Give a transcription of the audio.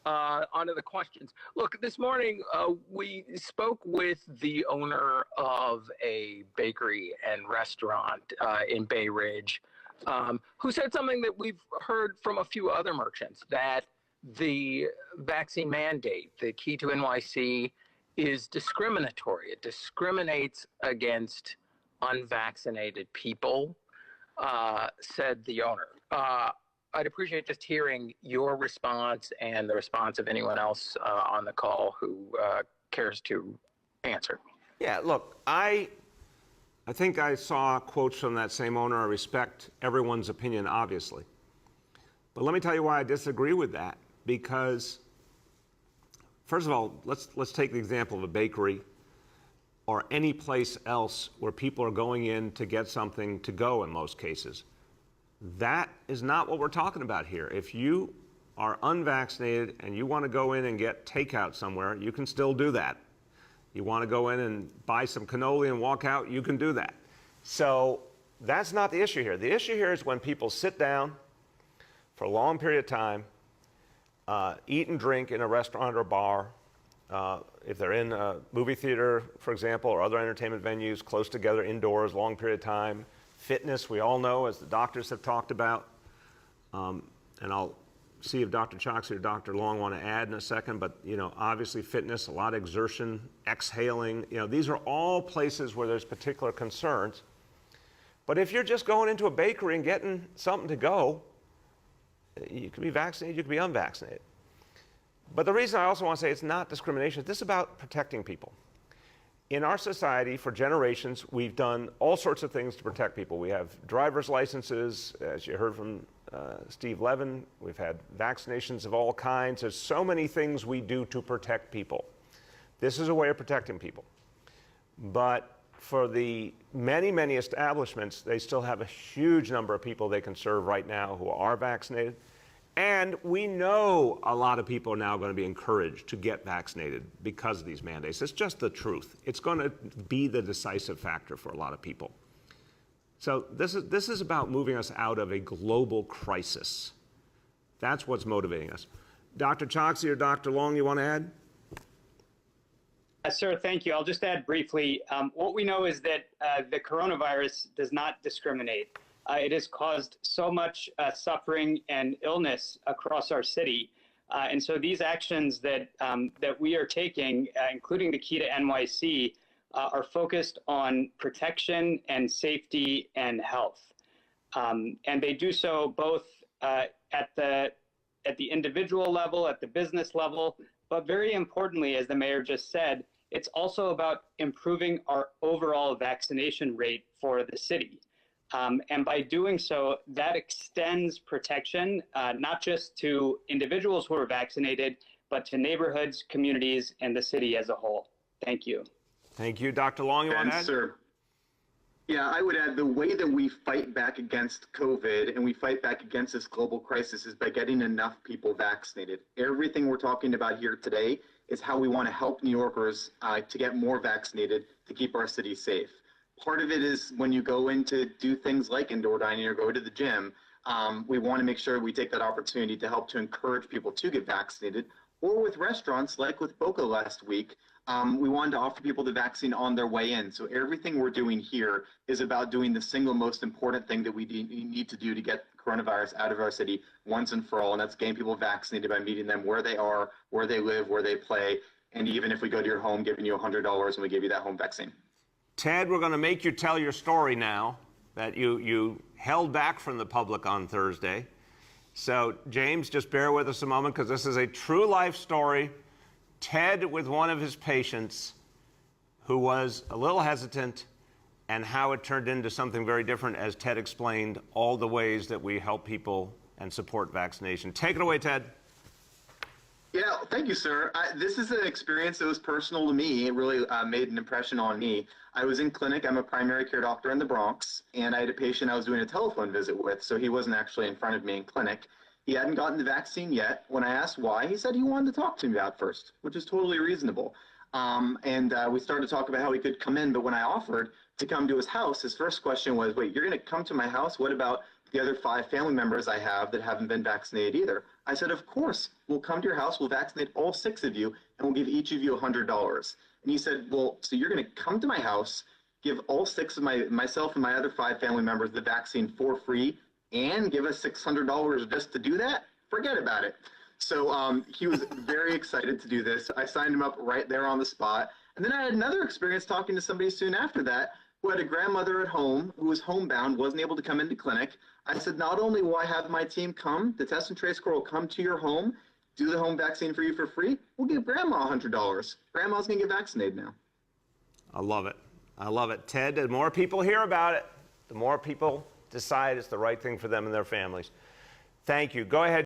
onto the questions. Look, this morning we spoke with the owner of a bakery and restaurant in Bay Ridge, who said something that we've heard from a few other merchants, that the vaccine mandate, the key to NYC, is discriminatory. It discriminates against unvaccinated people, said the owner. I'd appreciate just hearing your response and the response of anyone else on the call who cares to answer. Yeah, look, I think I saw quotes from that same owner. I respect everyone's opinion, obviously. But let me tell you why I disagree with that. Because, first of all, let's take the example of a bakery or any place else where people are going in to get something to go in most cases. That is not what we're talking about here. If you are unvaccinated and you want to go in and get takeout somewhere, you can still do that. You want to go in and buy some cannoli and walk out, you can do that. So that's not the issue here. The issue here is when people sit down for a long period of time, eat and drink in a restaurant or bar, if they're in a movie theater, for example, or other entertainment venues, close together indoors, long period of time. Fitness, we all know, as the doctors have talked about, and I'll see if Dr. Choksi or Dr. Long want to add in a second, but obviously fitness, a lot of exertion, exhaling, these are all places where there's particular concerns. But if you're just going into a bakery and getting something to go, you could be vaccinated, you could be unvaccinated. But the reason I also want to say it's not discrimination, this is about protecting people. In our society, for generations, we've done all sorts of things to protect people. We have driver's licenses, as you heard from Steve Levin. We've had vaccinations of all kinds. There's so many things we do to protect people. This is a way of protecting people. But for the many, many establishments, they still have a huge number of people they can serve right now who are vaccinated. And we know a lot of people are now going to be encouraged to get vaccinated because of these mandates. It's just the truth. It's going to be the decisive factor for a lot of people. So this is about moving us out of a global crisis. That's what's motivating us. Dr. Choksi or Dr. Long, you want to add? Sir, thank you. I'll just add briefly. What we know is that the coronavirus does not discriminate. It has caused so much suffering and illness across our city. And so these actions that we are taking, including the Key to NYC, are focused on protection and safety and health. And they do so both at the individual level, at the business level, but very importantly, as the mayor just said, it's also about improving our overall vaccination rate for the city. And by doing so, that extends protection, not just to individuals who are vaccinated, but to neighborhoods, communities, and the city as a whole. Thank you. Thank you. Dr. Long, you want to add? Sir. Yeah, I would add the way that we fight back against COVID and we fight back against this global crisis is by getting enough people vaccinated. Everything we're talking about here today is how we want to help New Yorkers to get more vaccinated to keep our city safe. Part of it is when you go in to do things like indoor dining or go to the gym, we want to make sure we take that opportunity to help to encourage people to get vaccinated. Or with restaurants, like with Boca last week, we wanted to offer people the vaccine on their way in. So everything we're doing here is about doing the single most important thing that we need to do to get coronavirus out of our city once and for all, and that's getting people vaccinated by meeting them where they are, where they live, where they play, and even if we go to your home, giving you $100 and we give you that home vaccine. Ted, we're going to make you tell your story now that you held back from the public on Thursday. So, James, just bear with us a moment because this is a true life story. Ted with one of his patients who was a little hesitant and how it turned into something very different as Ted explained all the ways that we help people and support vaccination. Take it away, Ted. Yeah, thank you, sir. This is an experience that was personal to me. It really made an impression on me. I was in clinic. I'm a primary care doctor in the Bronx, and I had a patient I was doing a telephone visit with, so he wasn't actually in front of me in clinic. He hadn't gotten the vaccine yet. When I asked why, he said he wanted to talk to me about it first, which is totally reasonable. We started to talk about how he could come in, but when I offered to come to his house, his first question was, wait, you're going to come to my house? What about the other 5 family members I have that haven't been vaccinated either. I said, of course, we'll come to your house, we'll vaccinate all 6 of you, and we'll give each of you $100. And he said, well, so you're going to come to my house, give all 6 of myself and my other 5 family members the vaccine for free, and give us $600 just to do that? Forget about it. So he was very excited to do this. I signed him up right there on the spot. And then I had another experience talking to somebody soon after that who had a grandmother at home who was homebound, wasn't able to come into clinic. I said, not only will I have my team come, the Test and Trace Corps will come to your home, do the home vaccine for you for free, we'll give Grandma $100. Grandma's going to get vaccinated now. I love it. I love it. Ted, the more people hear about it, the more people decide it's the right thing for them and their families. Thank you. Go ahead.